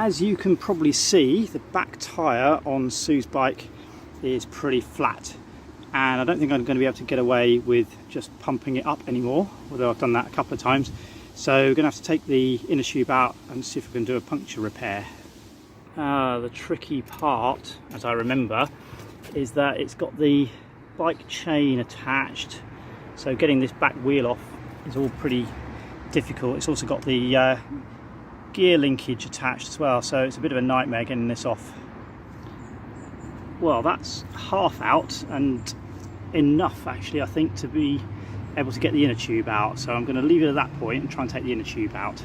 As you can probably see, the back tyre on Sue's bike is pretty flat, and I don't think I'm going to be able to get away with just pumping it up anymore, although I've done that a couple of times. So we're going to have to take the inner tube out and see if we can do a puncture repair. The tricky part, as I remember, is that it's got the bike chain attached, so getting this back wheel off is all pretty difficult. It's also got the gear linkage attached as well, so it's a bit of a nightmare getting this off. Well, that's half out, and enough actually, I think, to be able to get the inner tube out. So I'm going to leave it at that point and try and take the inner tube out.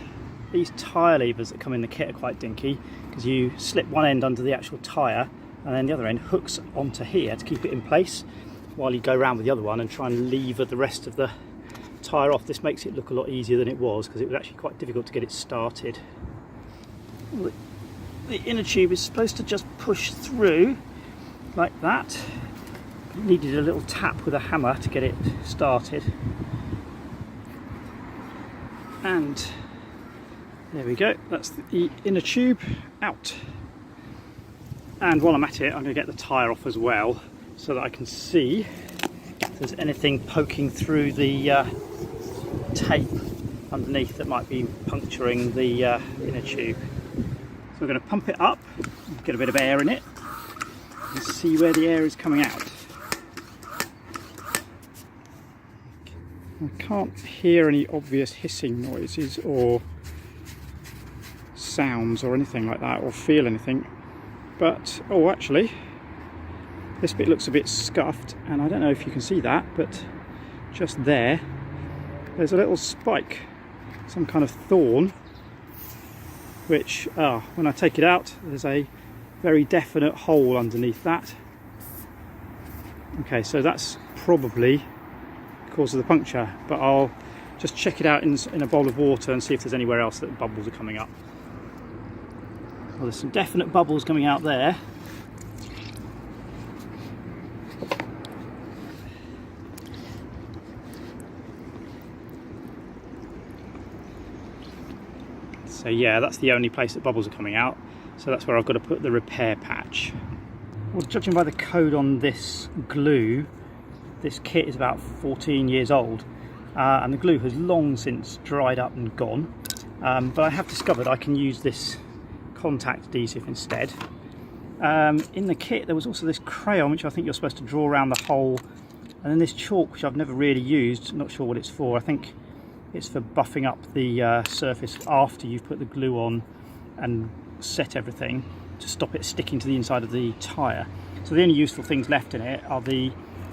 These tyre levers that come in the kit are quite dinky, because you slip one end under the actual tyre and then the other end hooks onto here to keep it in place while you go around with the other one and try and lever the rest of the tyre off. This makes it look a lot easier than it was, because it was actually quite difficult to get it started. The inner tube is supposed to just push through like that. It needed a little tap with a hammer to get it started, and there we go, that's the inner tube out. And while I'm at it, I'm going to get the tyre off as well, so that I can see if there's anything poking through the tape underneath that might be puncturing the inner tube. So we're going to pump it up, get a bit of air in it, and see where the air is coming out. I can't hear any obvious hissing noises or sounds or anything like that, or feel anything. But, oh, actually, this bit looks a bit scuffed, and I don't know if you can see that, but just there's a little spike, some kind of thorn, which, when I take it out, there's a very definite hole underneath that. Okay, so that's probably the cause of the puncture, but I'll just check it out in a bowl of water and see if there's anywhere else that bubbles are coming up. Well, there's some definite bubbles coming out there. So yeah, that's the only place that bubbles are coming out. So that's where I've got to put the repair patch. Well, judging by the code on this glue, this kit is about 14 years old, and the glue has long since dried up and gone. But I have discovered I can use this contact adhesive instead. In the kit there was also this crayon, which I think you're supposed to draw around the hole, and then this chalk, which I've never really used, not sure what it's for. I think it's for buffing up the surface after you've put the glue on and set everything, to stop it sticking to the inside of the tyre. So the only useful things left in it are the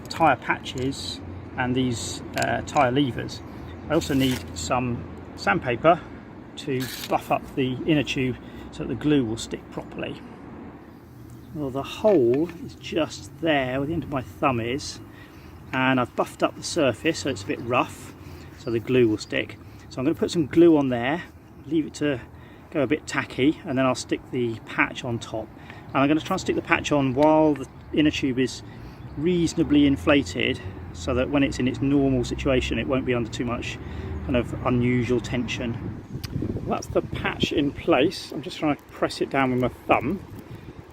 tyre patches and these tyre levers. I also need some sandpaper to buff up the inner tube so that the glue will stick properly. Well, the hole is just there where the end of my thumb is, and I've buffed up the surface so it's a bit rough, so the glue will stick. So I'm going to put some glue on there, leave it to go a bit tacky, and then I'll stick the patch on top. And I'm going to try and stick the patch on while the inner tube is reasonably inflated, so that when it's in its normal situation it won't be under too much kind of unusual tension. Well, that's the patch in place. I'm just trying to press it down with my thumb.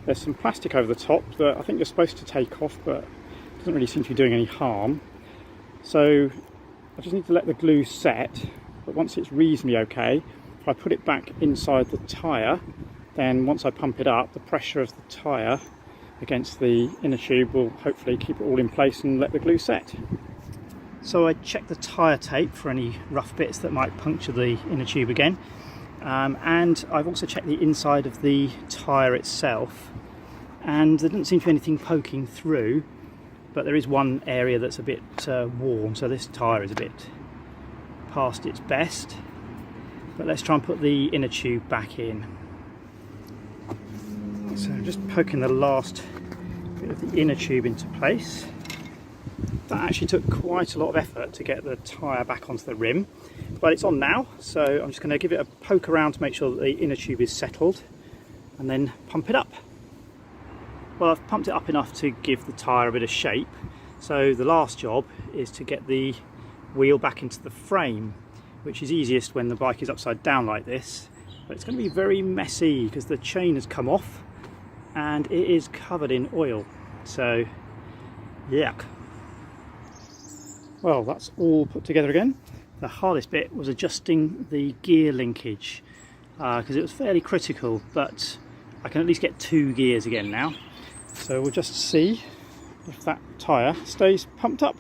There's some plastic over the top that I think you're supposed to take off, but it doesn't really seem to be doing any harm. So I just need to let the glue set, but once it's reasonably okay, if I put it back inside the tyre, then once I pump it up, the pressure of the tyre against the inner tube will hopefully keep it all in place and let the glue set. So I checked the tyre tape for any rough bits that might puncture the inner tube again, and I've also checked the inside of the tyre itself, and there doesn't seem to be anything poking through, but there is one area that's a bit warm, so this tyre is a bit past its best. But let's try and put the inner tube back in. So I'm just poking the last bit of the inner tube into place. That actually took quite a lot of effort to get the tyre back onto the rim, but it's on now, so I'm just going to give it a poke around to make sure that the inner tube is settled, and then pump it up. Well, I've pumped it up enough to give the tyre a bit of shape, so the last job is to get the wheel back into the frame, which is easiest when the bike is upside down like this, But it's going to be very messy because the chain has come off and it is covered in oil. So, yuck. Well, that's all put together again. The hardest bit was adjusting the gear linkage because it was fairly critical, but I can at least get 2 gears again now. So we'll just see if that tyre stays pumped up.